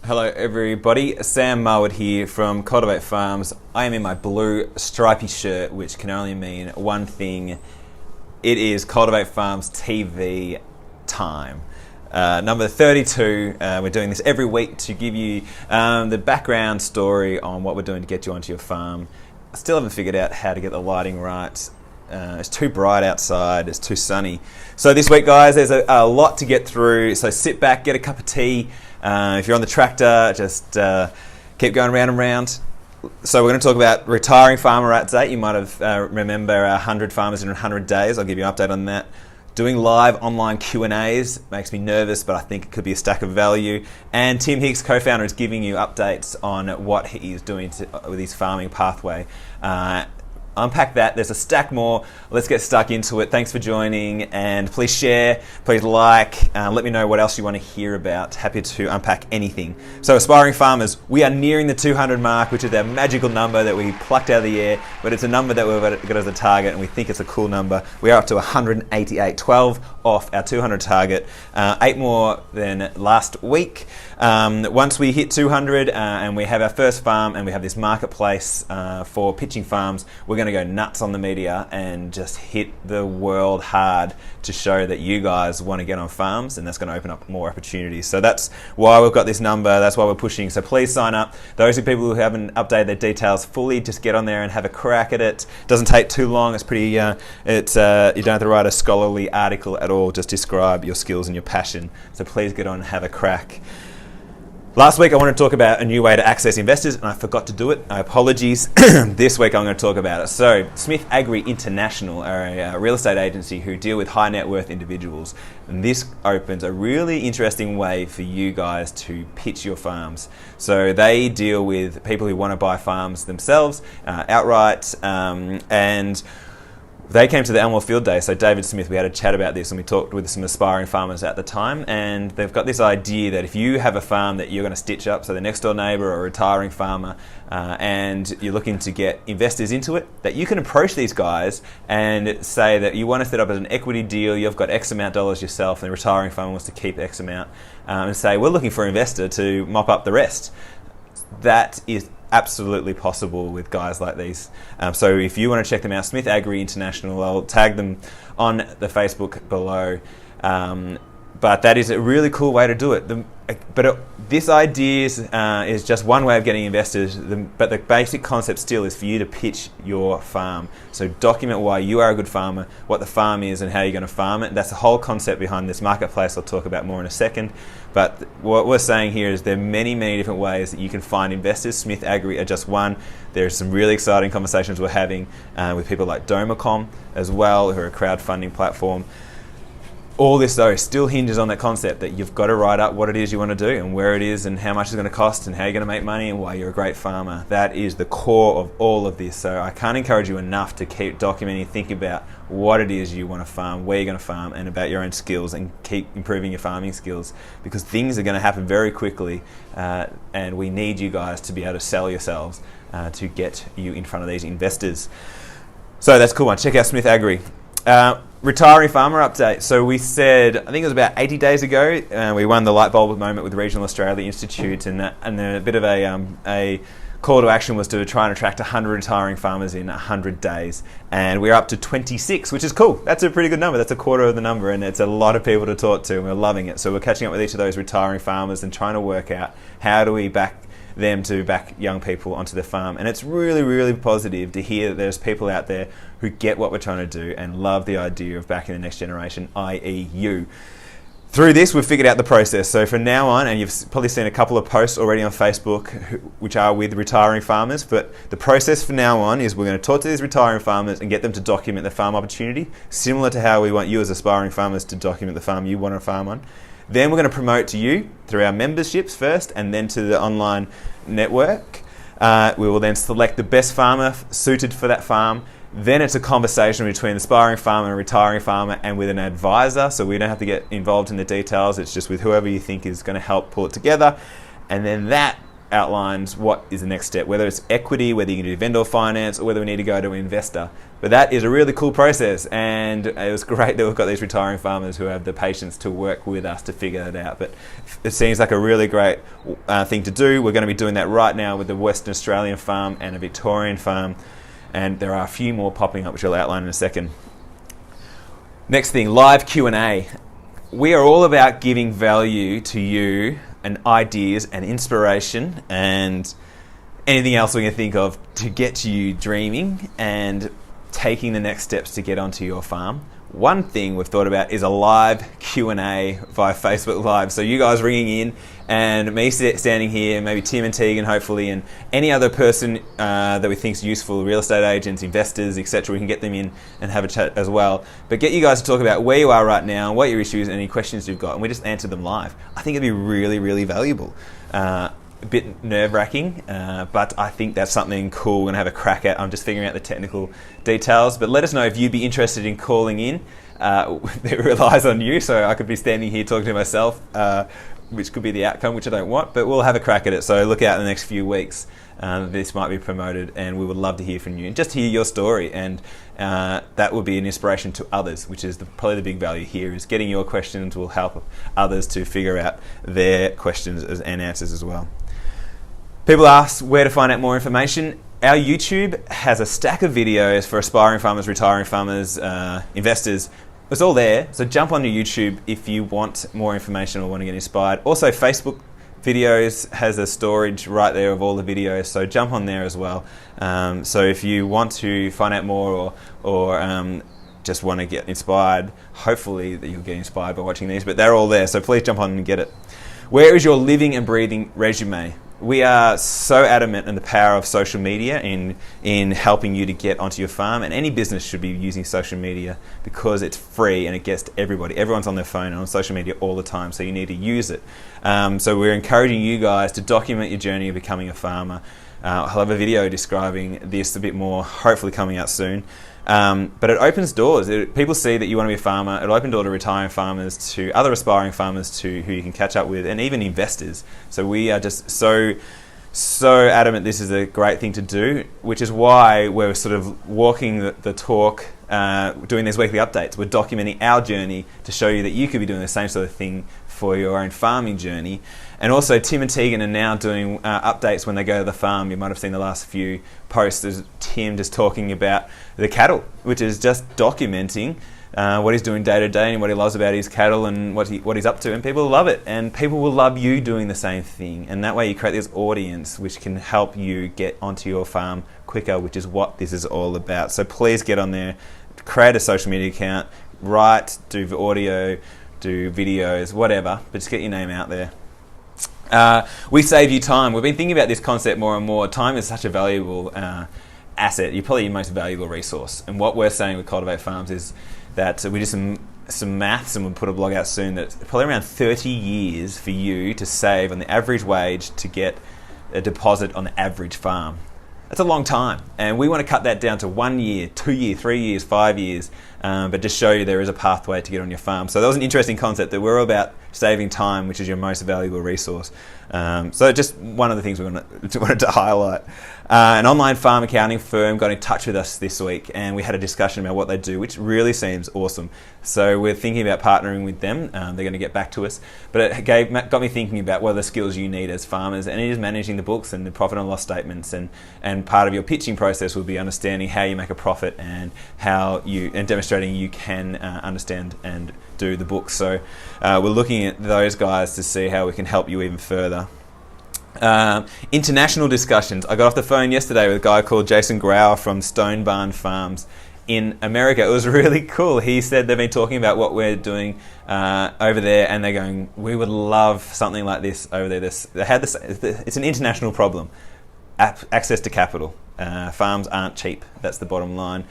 Hello everybody, Sam Marwood here from Cultivate Farms. I am in my blue stripy shirt, which can only mean one thing. It is Cultivate Farms TV time. Number 32, we're doing this every week to give you the background story on what we're doing to get you onto your farm. I still haven't figured out how to get the lighting right. It's too bright outside, it's too sunny. So this week, guys, there's a lot to get through, so sit back, get a cup of tea. If you're on the tractor, just keep going round and round. So we're going to talk about retiring farmer update. You might have remember 100 farmers in 100 days. I'll give you an update on that. Doing live online Q&As makes me nervous, but I think it could be a stack of value. And Tim Hicks, co-founder, is giving you updates on what he is doing with his farming pathway. Unpack that. There's a stack more. Let's get stuck into it. Thanks for joining, and please share, please like, let me know what else you want to hear about. Happy to unpack anything. So aspiring farmers, we are nearing the 200 mark, which is our magical number that we plucked out of the air, but it's a number that we've got as a target, and we think it's a cool number. We are up to 188, 12 off our 200 target, 8 more than last week. Once we hit 200 and we have our first farm and we have this marketplace for pitching farms, we're going to go nuts on the media and just hit the world hard to show that you guys want to get on farms, and that's going to open up more opportunities. So that's why we've got this number, that's why we're pushing. So please sign up. Those are people who haven't updated their details fully, just get on there and have a crack at it. Doesn't take too long. It's pretty, you don't have to write a scholarly article at all, just describe your skills and your passion. So please get on and have a crack. Last week I wanted to talk about a new way to access investors, and I forgot to do it. Apologies. This week I'm going to talk about it. So Smith Agri International are a real estate agency who deal with high net worth individuals, and this opens a really interesting way for you guys to pitch your farms. So they deal with people who want to buy farms themselves outright, and they came to the Elmore Field Day. So David Smith, we had a chat about this, and we talked with some aspiring farmers at the time, and they've got this idea that if you have a farm that you're going to stitch up, so the next door neighbour or a retiring farmer, and you're looking to get investors into it, that you can approach these guys and say that you want to set up as an equity deal, you've got X amount of dollars yourself, and the retiring farmer wants to keep X amount, and say, we're looking for an investor to mop up the rest. That is absolutely possible with guys like these. So if you want to check them out, Smith Agri International, I'll tag them on the Facebook below. But that is a really cool way to do it. This idea is just one way of getting investors, but the basic concept still is for you to pitch your farm. So document why you are a good farmer, what the farm is, and how you're going to farm it. That's the whole concept behind this marketplace. I'll talk about more in a second. But what we're saying here is there are many, many different ways that you can find investors. Smith Agri are just one. There's some really exciting conversations we're having with people like Domacom as well, who are a crowdfunding platform. All this, though, still hinges on that concept that you've got to write up what it is you want to do and where it is and how much it's going to cost and how you're going to make money and why you're a great farmer. That is the core of all of this. So I can't encourage you enough to keep documenting, think about what it is you want to farm, where you're going to farm, and about your own skills, and keep improving your farming skills, because things are going to happen very quickly, and we need you guys to be able to sell yourselves to get you in front of these investors. So that's a cool one. Check out Smith Agri. Retiring farmer update. So we said, I think it was about 80 days ago, we won the light bulb moment with the Regional Australia Institute, and a bit of a call to action was to try and attract 100 retiring farmers in 100 days, and we're up to 26, which is cool. That's a pretty good number. That's a quarter of the number, and it's a lot of people to talk to, and we're loving it. So we're catching up with each of those retiring farmers and trying to work out how do we back them to back young people onto the farm. And it's really, really positive to hear that there's people out there who get what we're trying to do and love the idea of backing the next generation, i.e. you. Through this, we've figured out the process. So from now on, and you've probably seen a couple of posts already on Facebook which are with retiring farmers, but the process from now on is we're going to talk to these retiring farmers and get them to document the farm opportunity, similar to how we want you as aspiring farmers to document the farm you want to farm on. Then we're going to promote to you through our memberships first, and then to the online network. We will then select the best farmer suited for that farm. Then it's a conversation between the aspiring farmer and retiring farmer, and with an advisor, so we don't have to get involved in the details. It's just with whoever you think is going to help pull it together. And then that outlines what is the next step, whether it's equity, whether you can do vendor finance, or whether we need to go to an investor. But that is a really cool process, and it was great that we've got these retiring farmers who have the patience to work with us to figure it out. But it seems like a really great thing to do. We're going to be doing that right now with the Western Australian farm and a Victorian farm, and there are a few more popping up which I'll outline in a second. Next thing, live Q&A. We are all about giving value to you and ideas and inspiration and anything else we can think of to get you dreaming and taking the next steps to get onto your farm. One thing we've thought about is a live Q&A via Facebook Live. So you guys ringing in and me standing here, maybe Tim and Tegan hopefully, and any other person that we think is useful, real estate agents, investors, etc. We can get them in and have a chat as well. But get you guys to talk about where you are right now, what your issues and any questions you've got, and we just answer them live. I think it'd be really, really valuable. A bit nerve-wracking, but I think that's something cool we're going to have a crack at. I'm just figuring out the technical details, but let us know if you'd be interested in calling in. It relies on you, so I could be standing here talking to myself, which could be the outcome, which I don't want, but we'll have a crack at it. So look out in the next few weeks. This might be promoted, and we would love to hear from you and just hear your story, and that will be an inspiration to others, which is probably the big value here, is getting your questions will help others to figure out their questions and answers as well. People ask where to find out more information. Our YouTube has a stack of videos for aspiring farmers, retiring farmers, investors. It's all there, so jump onto YouTube if you want more information or want to get inspired. Also, Facebook videos has a storage right there of all the videos, so jump on there as well. So if you want to find out more or just want to get inspired, hopefully that you'll get inspired by watching these, but they're all there, so please jump on and get it. Where is your living and breathing resume? We are so adamant in the power of social media in helping you to get onto your farm, and any business should be using social media because it's free and it gets to everybody. Everyone's on their phone and on social media all the time, so you need to use it. So we're encouraging you guys to document your journey of becoming a farmer. I'll have a video describing this a bit more, hopefully coming out soon. But it opens doors. People see that you want to be a farmer. It'll open door to retiring farmers, to other aspiring farmers who you can catch up with, and even investors. So we are just so adamant this is a great thing to do, which is why we're sort of walking the talk, doing these weekly updates. We're documenting our journey to show you that you could be doing the same sort of thing for your own farming journey. And also Tim and Tegan are now doing updates when they go to the farm. You might have seen the last few posts. There's Tim just talking about the cattle, which is just documenting what he's doing day to day and what he loves about his cattle and what he's up to, and people love it, and people will love you doing the same thing, and that way you create this audience which can help you get onto your farm quicker, which is what this is all about. So please get on there, create a social media account, write, do audio, do videos, whatever, but just get your name out there. We save you time. We've been thinking about this concept more and more. Time is such a valuable asset. You're probably your most valuable resource. And what we're saying with Cultivate Farms is that we do some maths, and we'll put a blog out soon, that's probably around 30 years for you to save on the average wage to get a deposit on the average farm. That's a long time, and we want to cut that down to 1 year, 2 years, 3 years, 5 years, but just show you there is a pathway to get on your farm. So that was an interesting concept, that we're all about saving time, which is your most valuable resource. So just one of the things we wanted to highlight. An online farm accounting firm got in touch with us this week, and we had a discussion about what they do, which really seems awesome. So we're thinking about partnering with them. They're going to get back to us, but it got me thinking about what are the skills you need as farmers, and it is managing the books and the profit and loss statements, and part of your pitching process will be understanding how you make a profit and demonstrating you can understand and do the books. So we're looking at those guys to see how we can help you even further. International discussions. I got off the phone yesterday with a guy called Jason Grauer from Stone Barn Farms in America. It was really cool. He said they've been talking about what we're doing over there, and they're going, we would love something like this over there. It's an international problem. Access to capital. Farms aren't cheap. That's the bottom line.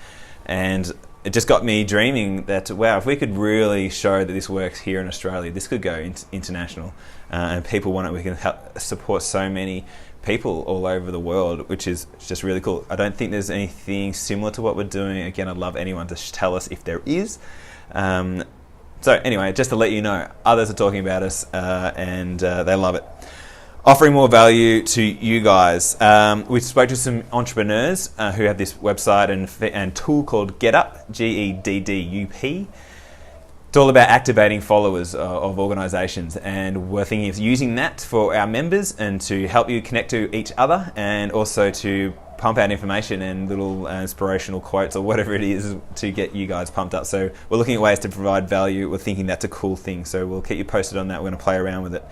And it just got me dreaming that, wow, if we could really show that this works here in Australia, this could go international, and people want it. We can help support so many people all over the world, which is just really cool. I don't think there's anything similar to what we're doing. Again, I'd love anyone to tell us if there is. So anyway, just to let you know, others are talking about us, and they love it. offering more value to you guys. We spoke to some entrepreneurs who have this website and tool called GetUp, GEDDUP. It's all about activating followers of organisations, and we're thinking of using that for our members and to help you connect to each other, and also to pump out information and little inspirational quotes or whatever it is to get you guys pumped up. So we're looking at ways to provide value. We're thinking that's a cool thing, so we'll keep you posted on that. We're going to play around with it.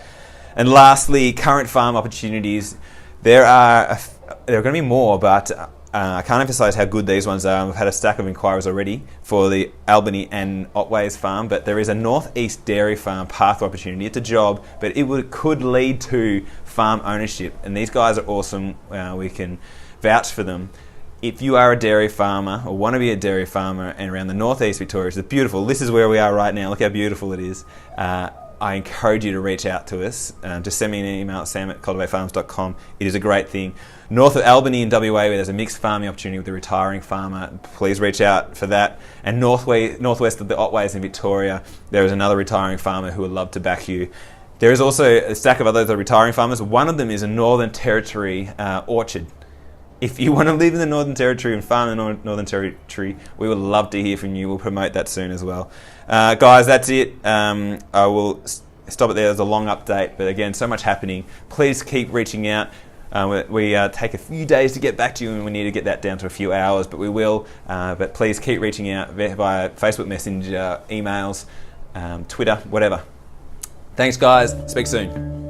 And lastly, current farm opportunities. There are going to be more, but I can't emphasise how good these ones are. We've had a stack of inquiries already for the Albany and Otways farm, but there is a northeast dairy farm pathway opportunity. It's a job, but could lead to farm ownership, and these guys are awesome. We can vouch for them. If you are a dairy farmer or want to be a dairy farmer and around the northeast Victoria, it's beautiful. This is where we are right now. Look how beautiful it is. I encourage you to reach out to us. Just send me an email at sam@cultivatefarms.com. It is a great thing. North of Albany in WA, where there's a mixed farming opportunity with a retiring farmer, please reach out for that. And northwest of the Otways in Victoria, there is another retiring farmer who would love to back you. There is also a stack of other retiring farmers. One of them is a Northern Territory orchard. If you want to live in the Northern Territory and farm in the Northern Territory, we would love to hear from you. We'll promote that soon as well. Guys, that's it. I will stop it there. There's a long update, but again, so much happening. Please keep reaching out. We take a few days to get back to you, and we need to get that down to a few hours, but we will. But please keep reaching out via Facebook Messenger, emails, Twitter, whatever. Thanks, guys. Speak soon.